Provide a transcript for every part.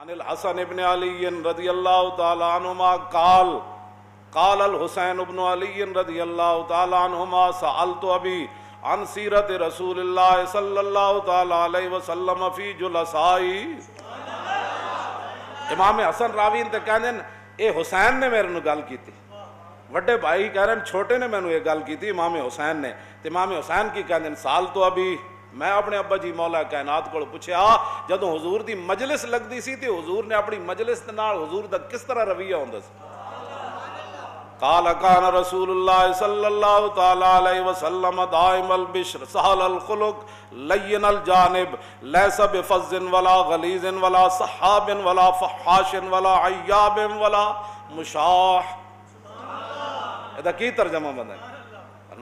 عن الحسن ابن علی رضی اللہ تعالی عنہما قال قال الحسین ابن علی رضی اللہ تعالی عنہما سألت ابی عن سیرت رسول اللہ صلی اللہ تعالی علیہ وسلم فی جلسائی. امام حسن راوی تے کہندے اے حسین نے میرے نو گل کیتی, وڈے بھائی کہہ رہے ہیں چھوٹے نے مینوں یہ گل کیتی امام حسین نے. تے امام حسین کی کہندے سال تو ابھی میں اپنے ابا جی مولا کائنات کو پوچھیا جدوں حضور دی مجلس لگدی سی تے حضور نے اپنی مجلس دے نال حضور دا کس طرح رویہ ہوندا سی. قال كان رسول الله صلى الله تعالى عليه وسلم دائم البشر سهل الخلق لين الجانب ليس بفظ ولا غليظ ولا صحاب ولا فحاش ولا عياب ولا مشاح. ادا کی ترجمہ بندا ہے.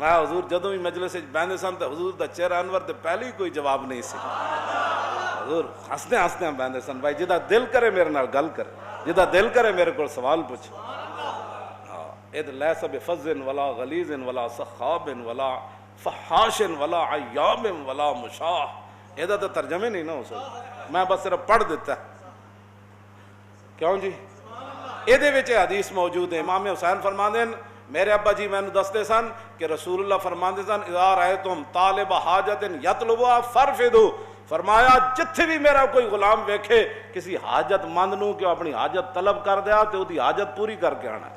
میں حضور جدوں بھی مجلس وچ بیٹھے سن تے حضور دا چہرہ انور تے پہلے ہی کوئی جواب نہیں سی. حضور ہستے ہستے بیٹھے سن بھائی جدا دل کرے میرے نال گل کر, جدا دل کرے میرے کو سوال پوچھ. اذ ليس بفظ ولا غلیظ ولا صخاب ولا فحاش ولا عیاب ولا مشاح. یہ تو ترجمے نہیں نہ ہو سکتا, میں بس صرف پڑھ دیتا. کیوں جی یہ حدیث موجود ہے. امام حسین فرماندے میرے ابا جی میں دستے سن کہ رسول اللہ فرماندے سن اذا رأیتم طالب حاجت یطلبها فرفدوا, فرمایا جتھے بھی میرا کوئی غلام ویکھے کسی حاجت مند نو کہ اپنی حاجت طلب کر دیا تو دی حاجت پوری کر کے آنا.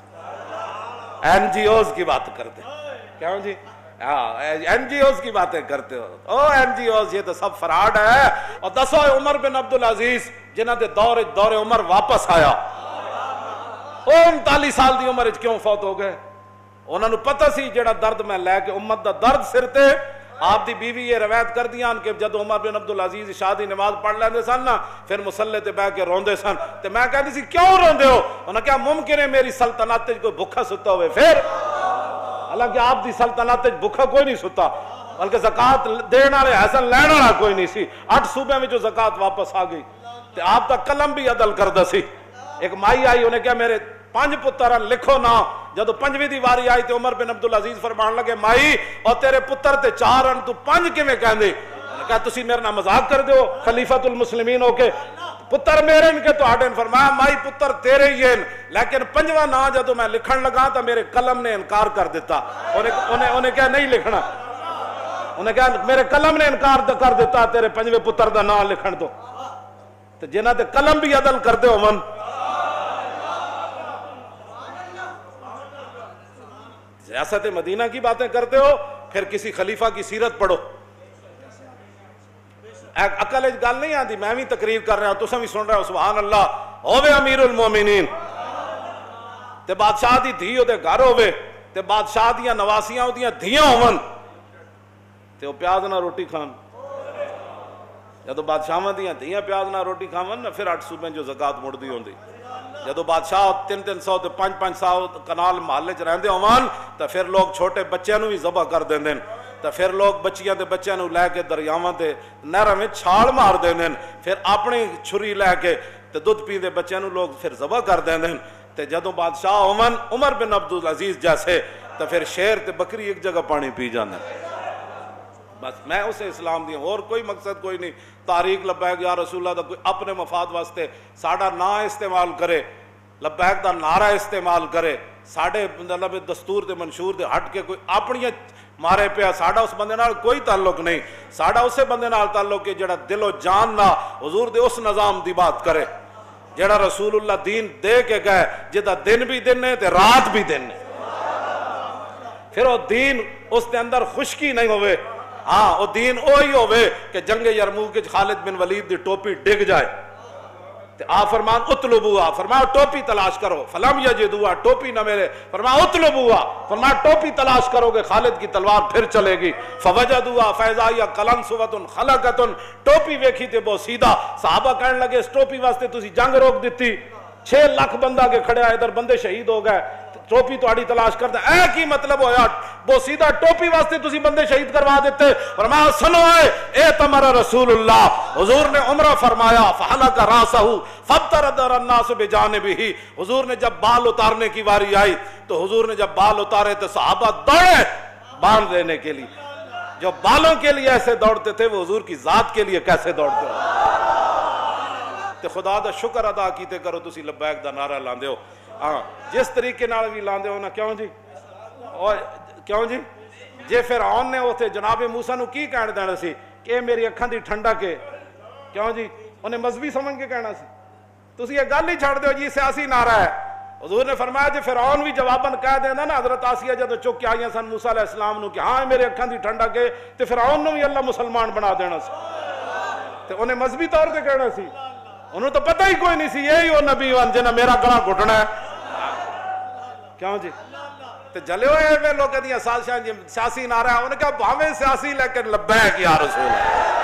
این جی اوز کی بات کرتے کیوں جی, این جی اوز کی باتیں کرتے ہو. او این جی اوز یہ تو سب فراڈ ہے. اور دسو عمر بن عبدالعزیز جنہ دے دور عمر واپس آیا, او 39 سال دی عمر کیوں فوت ہو گئے؟ انہوں نے پتہ سی جڑا درد میں لے کے امت دا درد سر تے. آپ دی بیوی یہ روایت کر دیاں کہ جب عمر بن عبدالعزیز شادی نماز پڑھ لیندے سن نا پھر مصلے تے بیٹھ کے روندے سن. تے میں کہندی سی کیوں روندے ہو؟ انہوں نے کہا ممکن ہے میری سلطنت کوئی بھوکا ستا ہوئے. پھر حالانکہ آپ دی سلطنت بھوکا کوئی نہیں ستا, بلکہ زکات دین والے حسن لین والا کوئی نہیں سی. 8 صوبے میں جو زکات واپس آ گئی تے آپ دا قلم بھی عدل کردا سی. ایک مائی آئی, انہیں کہا میرے 5 پتر لکھو نا. جدو 5ویں دی واری آئی تے عمر بن عبدالعزیز فرمان لگے مائی اور تیرے پتر تے 4 تو 5 کیویں کہندے؟ کہا تسی میرے نال مذاق کر دیو خلیفۃ المسلمین ہو کے, پتر میرے ان کے تو ہڈن. فرمایا مائی پتر تیرے ہی ہیں, لیکن 5واں نا جدو میں لکھن لگا تو میرے قلم نے انکار کر دیتا. انہیں کہا نہیں لکھنا, انہیں کہا میرے قلم نے انکار کر دیتا تیرے 5ویں پتر دا نا لکھن تو. تو جنہ تے قلم بھی عدل کر دے ہون. سیاست مدینہ کی باتیں کرتے ہو, پھر کسی خلیفہ کی سیرت پڑھو. عقل وچ گل نہیں آتی. میں بھی تقریر کر رہا ہوں, تساں بھی سن رہے ہو, سبحان اللہ ہوے امیر المومنین تے بادشاہ دی دھی او دے گھر ہوے تے بادشاہ دیاں نواسیاں او دیاں دھیاں ہون تے او پیاز نہ روٹی کھان. جدو بادشاہاں دیاں دھیاں پیاز نہ روٹی کھاون نا پھر 8 صوبے جو زکات مڑدی ہوندی. جدو بادشاہ 300 تے 500 کنال محلے چ رہندے ہون تے پھر لوگ چھوٹے بچیاں نو بھی ذبح کر دیندے تے پھر لوگ بچیاں تے بچیاں نو لے کے دریاواں تے نہراں وچ چھال مار دیندے, پھر اپنی چھری لے کے تے دودھ پیندے بچیاں نو لوگ پھر ذبح کر دیندے. تے جدو بادشاہ ہون عمر بن عبدالعزیز جیسے تے پھر شیر تے بکری ایک جگہ پانی پی جاندے. بس میں اسے اسلام دی اور کوئی مقصد کوئی نہیں. تاریخ لبیک یا رسول اللہ دا کوئی اپنے مفاد واسطے ساڈا نا استعمال کرے, لبیک دا نعرہ استعمال کرے, ساڈے مطلب دستور دے منشور دے ہٹ کے کوئی اپنی مارے پیا, ساڈا اس بندے نال کوئی تعلق نہیں. ساڈا اسے بندے نال تعلق ہے جڑا دل و جان نہ حضور دے اس نظام دی بات کرے جڑا رسول اللہ دین دے کے گئے, جدا دن بھی دن ہے تے رات بھی دن ہے. پھر وہ دین اس دے اندر خشکی نہیں ہوئے. ہاں وہ دین وہی ہوئے کہ جنگ یرموک کے خالد بن ولید دی ٹوپی ڈگ جائے تے آپ فرمان اطلبوها, فرمایا ٹوپی تلاش کرو. فلم یجدوها, ٹوپی نہ ملے, فرمایا اطلبوها, فرمایا ٹوپی تلاش کرو گے خالد کی تلوار پھر چلے گی. فوجدوها فاذا هي قلنسوۃ خلقۃ, ٹوپی ویکھی تے بہت سیدھا. صحابہ کہنے لگے اس ٹوپی واسطے تسی جنگ روک دیتی, 6 لاکھ بندہ کے کھڑے ادھر بندے شہید ہو گئے, ٹوپی تہاڈی تلاش کردا. اے کی مطلب ہویا وہ سیدھا ٹوپی واسطے تسی بندے شہید کروا دیتے؟ فرمایا سنو اے تمر رسول اللہ, حضور نے عمرہ فرمایا فحلق راسہ فابترد الناس بجانبہ. حضور نے جب بال اتارنے کی واری آئی تو حضور نے جب بال اتارے تو صحابہ دوڑے باندھ دینے کے لیے. جو بالوں کے لیے ایسے دوڑتے تھے وہ حضور کی ذات کے لیے کیسے دوڑتے ہیں؟ تے خدا دا شکر ادا کیتے کرو تسی لبیک دا نعرہ لاندے ہو ہاں جس طریقے نال بھی لاندے ہو نا کیوں جی اور کیوں جی جے فرعون نے اوتھے جناب موسیٰ نو کی کہن دینا سی کہ میری اکھاں دی ٹھنڈا کے کیوں جی انہیں مذہبی سمجھ کے کہنا سی تسی یہ گل ہی چھڑ دیو جی سیاسی نعرہ ہے حضور نے فرمایا جی فرعون بھی جواباً کہہ دینا نا حضرت آسیہ جدو چک کے آئیاں سن موسیٰ علیہ السلام نو کہ ہاں میرے اکھاں دی ٹھنڈا کے تے فرعون نو بھی اللہ مسلمان بنا دینا سی تے انہیں مذہبی طور تے کہنا سی انہوں تو پتہ ہی کوئی نہیں سی یہی وہ نبی وان جنہ میرا گلا گھٹنا ہے کیوں جی تے جلے ہوئے میں لوگ کہتے ہیں سیاسی نعرہ ہے انہوں نے کہا بھاویں سیاسی لیکن لبیک یا رسول ہے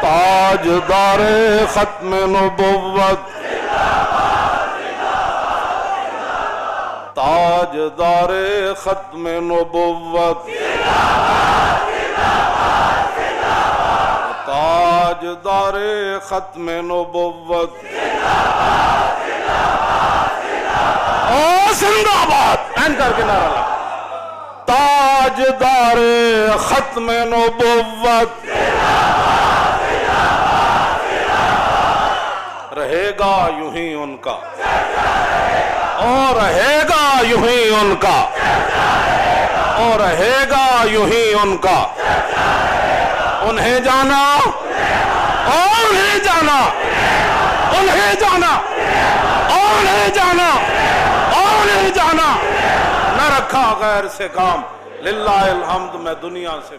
تاجدار ختم نبوت تاجدار ختم نبوت تاجدار ختم نبوت زندہ باد این کر کے نعرہ لا تاجدار ختم نبوت رہے گا یوں ہی ان کا اور رہے گا یوں ہی ان کا اور رہے گا یوں ہی ان کا انہیں جانا اور انہیں جانا انہیں جانا اور انہیں جانا اور انہیں جانا نہ رکھا غیر سے کام للہ الحمد میں دنیا سے